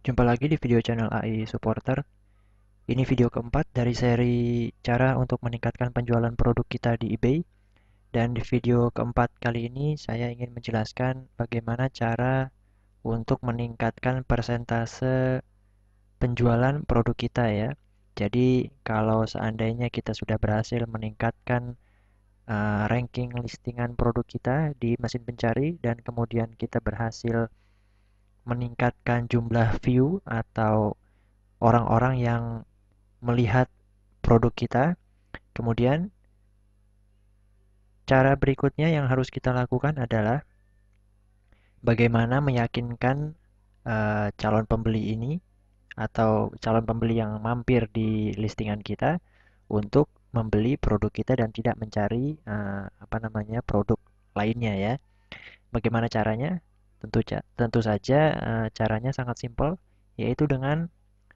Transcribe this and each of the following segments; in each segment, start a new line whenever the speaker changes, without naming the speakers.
Jumpa lagi di video channel AI Supporter. Ini video keempat dari seri cara untuk meningkatkan penjualan produk kita di eBay. Dan di video keempat kali ini saya ingin menjelaskan bagaimana cara untuk meningkatkan persentase penjualan produk kita ya. Jadi kalau seandainya kita sudah berhasil meningkatkan ranking listingan produk kita di mesin pencari dan kemudian kita berhasil meningkatkan jumlah view atau orang-orang yang melihat produk kita. Kemudian, cara berikutnya yang harus kita lakukan adalah bagaimana meyakinkan calon pembeli ini atau calon pembeli yang mampir di listingan kita untuk membeli produk kita dan tidak mencari produk lainnya ya. Bagaimana caranya? Tentu saja caranya sangat simpel, yaitu dengan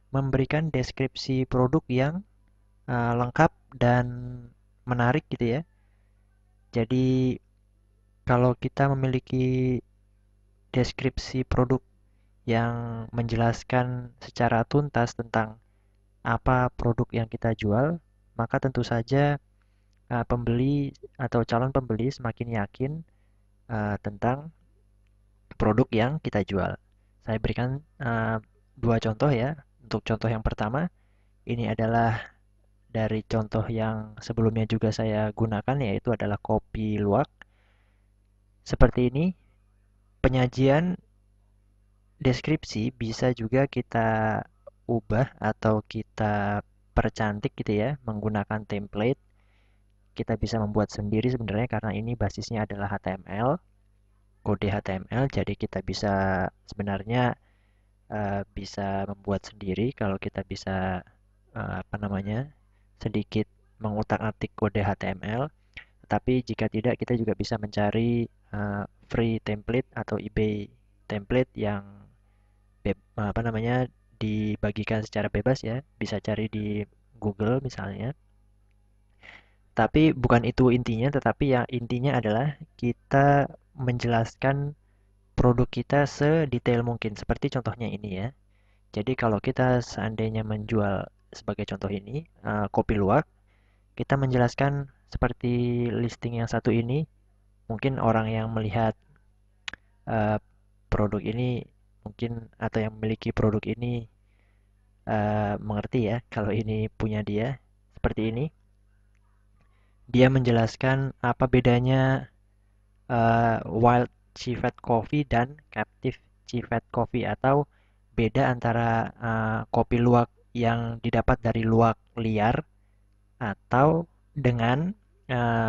memberikan deskripsi produk yang lengkap dan menarik gitu ya. Jadi kalau kita memiliki deskripsi produk yang menjelaskan secara tuntas tentang apa produk yang kita jual, maka tentu saja pembeli atau calon pembeli semakin yakin tentang produk yang kita jual. Saya berikan dua contoh ya. Untuk contoh yang pertama, ini adalah dari contoh yang sebelumnya juga saya gunakan, yaitu adalah kopi luwak. Seperti ini, penyajian deskripsi bisa juga kita ubah atau kita percantik gitu ya menggunakan template. Kita bisa membuat sendiri sebenarnya karena ini basisnya adalah HTML, kode HTML. Jadi kita bisa sebenarnya bisa membuat sendiri kalau kita bisa sedikit mengutak-atik kode HTML. Tetapi jika tidak, kita juga bisa mencari free template atau eBay template yang dibagikan secara bebas ya, bisa cari di Google misalnya. Tapi bukan itu intinya, tetapi yang intinya adalah kita menjelaskan produk kita sedetail mungkin, seperti contohnya ini ya. Jadi kalau kita seandainya menjual sebagai contoh ini kopi luwak, kita menjelaskan seperti listing yang satu ini, mungkin orang yang melihat eh, produk ini mungkin atau yang memiliki produk ini mengerti ya kalau ini punya dia seperti ini. Dia menjelaskan apa bedanya Wild Civet Coffee dan Captive Civet Coffee atau beda antara kopi luwak yang didapat dari luwak liar atau dengan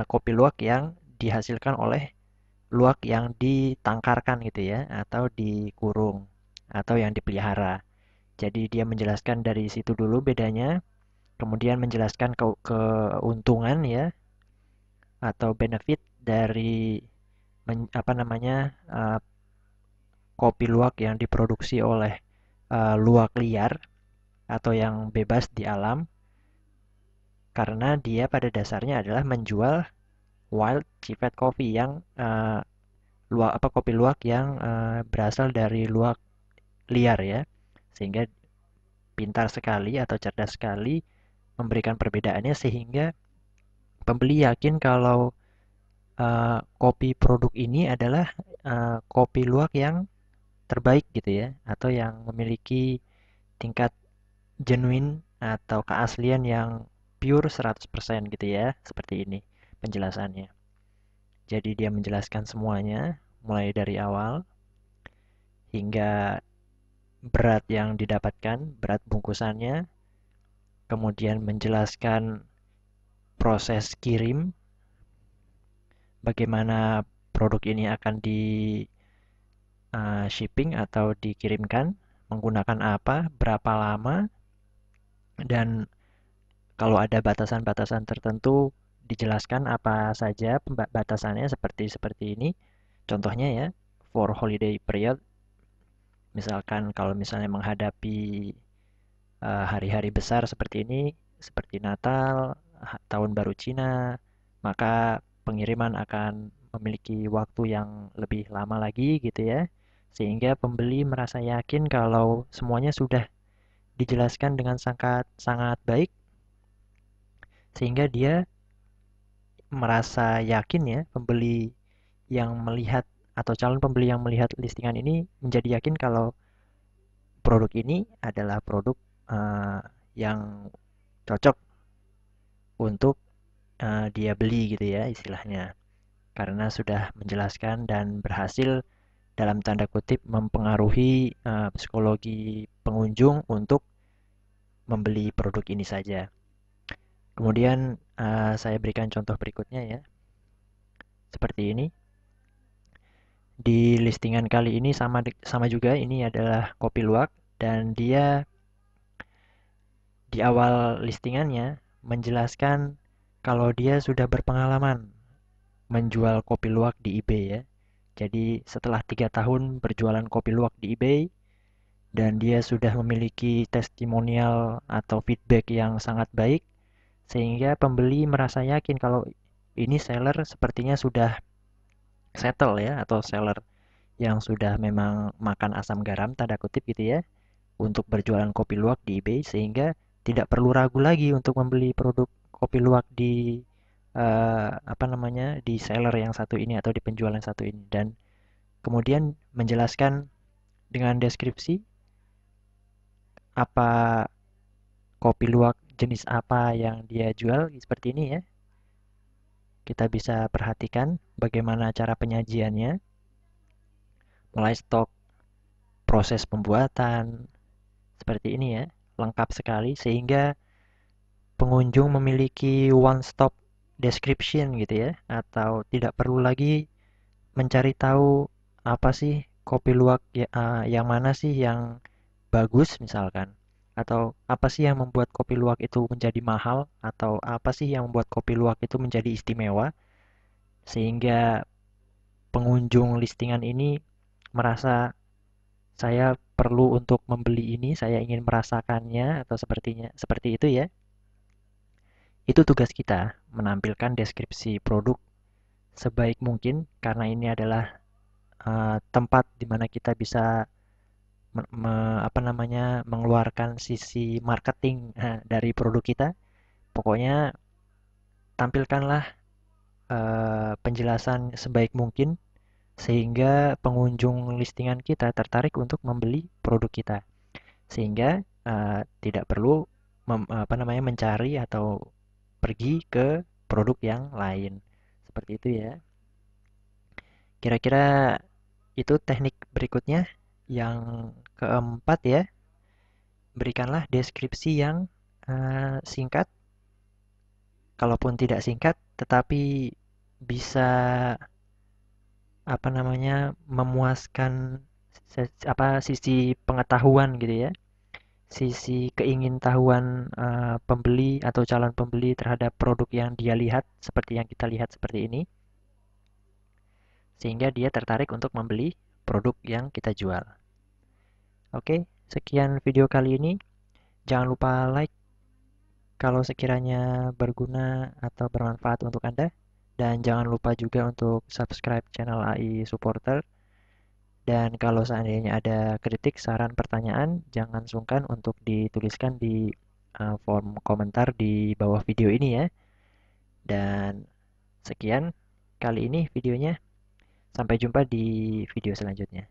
kopi luwak yang dihasilkan oleh luwak yang ditangkarkan gitu ya atau dikurung atau yang dipelihara. Jadi dia menjelaskan dari situ dulu bedanya, kemudian menjelaskan keuntungan ya atau benefit dari uh, kopi luwak yang diproduksi oleh luwak liar atau yang bebas di alam karena dia pada dasarnya adalah menjual wild civet coffee yang kopi luwak yang berasal dari luwak liar ya. Sehingga pintar sekali atau cerdas sekali memberikan perbedaannya sehingga pembeli yakin kalau kopi produk ini adalah kopi luwak yang terbaik gitu ya atau yang memiliki tingkat genuine atau keaslian yang pure 100% gitu ya. Seperti ini penjelasannya. Jadi dia menjelaskan semuanya mulai dari awal hingga berat yang didapatkan, berat bungkusannya, kemudian menjelaskan proses kirim, bagaimana produk ini akan di shipping atau dikirimkan, menggunakan apa, berapa lama, dan kalau ada batasan-batasan tertentu dijelaskan apa saja batasannya seperti seperti ini. Contohnya ya, for holiday period, misalkan kalau misalnya menghadapi hari-hari besar seperti ini, seperti Natal, Tahun Baru Cina, maka pengiriman akan memiliki waktu yang lebih lama lagi gitu ya, sehingga pembeli merasa yakin kalau semuanya sudah dijelaskan dengan sangat sangat baik, sehingga dia merasa yakin ya, pembeli yang melihat atau calon pembeli yang melihat listingan ini menjadi yakin kalau produk ini adalah produk eh, yang cocok untuk dia beli gitu ya istilahnya. Karena sudah menjelaskan dan berhasil dalam tanda kutip mempengaruhi psikologi pengunjung untuk membeli produk ini saja. Kemudian saya berikan contoh berikutnya ya, seperti ini. Di listingan kali ini sama juga, ini adalah kopi luwak dan dia di awal listingannya menjelaskan kalau dia sudah berpengalaman menjual kopi luwak di eBay ya. Jadi setelah 3 tahun berjualan kopi luwak di eBay dan dia sudah memiliki testimonial atau feedback yang sangat baik, sehingga pembeli merasa yakin kalau ini seller sepertinya sudah settle ya, atau seller yang sudah memang makan asam garam tanda kutip gitu ya, untuk berjualan kopi luwak di eBay, sehingga tidak perlu ragu lagi untuk membeli produk kopi luwak di apa namanya, di seller yang satu ini atau di penjual yang satu ini. Dan kemudian menjelaskan dengan deskripsi apa kopi luwak jenis apa yang dia jual seperti ini ya. Kita bisa perhatikan bagaimana cara penyajiannya, mulai stok, proses pembuatan, seperti ini ya. Lengkap sekali sehingga pengunjung memiliki one stop description gitu ya, atau tidak perlu lagi mencari tahu apa sih kopi luwak ya, yang mana sih yang bagus misalkan, atau apa sih yang membuat kopi luwak itu menjadi mahal, atau apa sih yang membuat kopi luwak itu menjadi istimewa, sehingga pengunjung listingan ini merasa saya perlu untuk membeli ini, saya ingin merasakannya atau seperti itu ya. Itu tugas kita, menampilkan deskripsi produk sebaik mungkin karena ini adalah tempat di mana kita bisa apa namanya, mengeluarkan sisi marketing dari produk kita. Pokoknya tampilkanlah penjelasan sebaik mungkin sehingga pengunjung listingan kita tertarik untuk membeli produk kita. Sehingga tidak perlu apa namanya, mencari atau pergi ke produk yang lain. Seperti itu ya. Kira-kira itu teknik berikutnya. Yang keempat ya, berikanlah deskripsi yang singkat, kalaupun tidak singkat, tetapi bisa apa namanya, memuaskan sisi pengetahuan gitu ya, sisi keingintahuan pembeli atau calon pembeli terhadap produk yang dia lihat, seperti yang kita lihat seperti ini, sehingga dia tertarik untuk membeli produk yang kita jual. Oke, sekian video kali ini. Jangan lupa like kalau sekiranya berguna atau bermanfaat untuk Anda. Dan jangan lupa juga untuk subscribe channel AI Supporter. Dan kalau seandainya ada kritik, saran, pertanyaan, jangan sungkan untuk dituliskan di form komentar di bawah video ini ya. Dan sekian kali ini videonya. Sampai jumpa di video selanjutnya.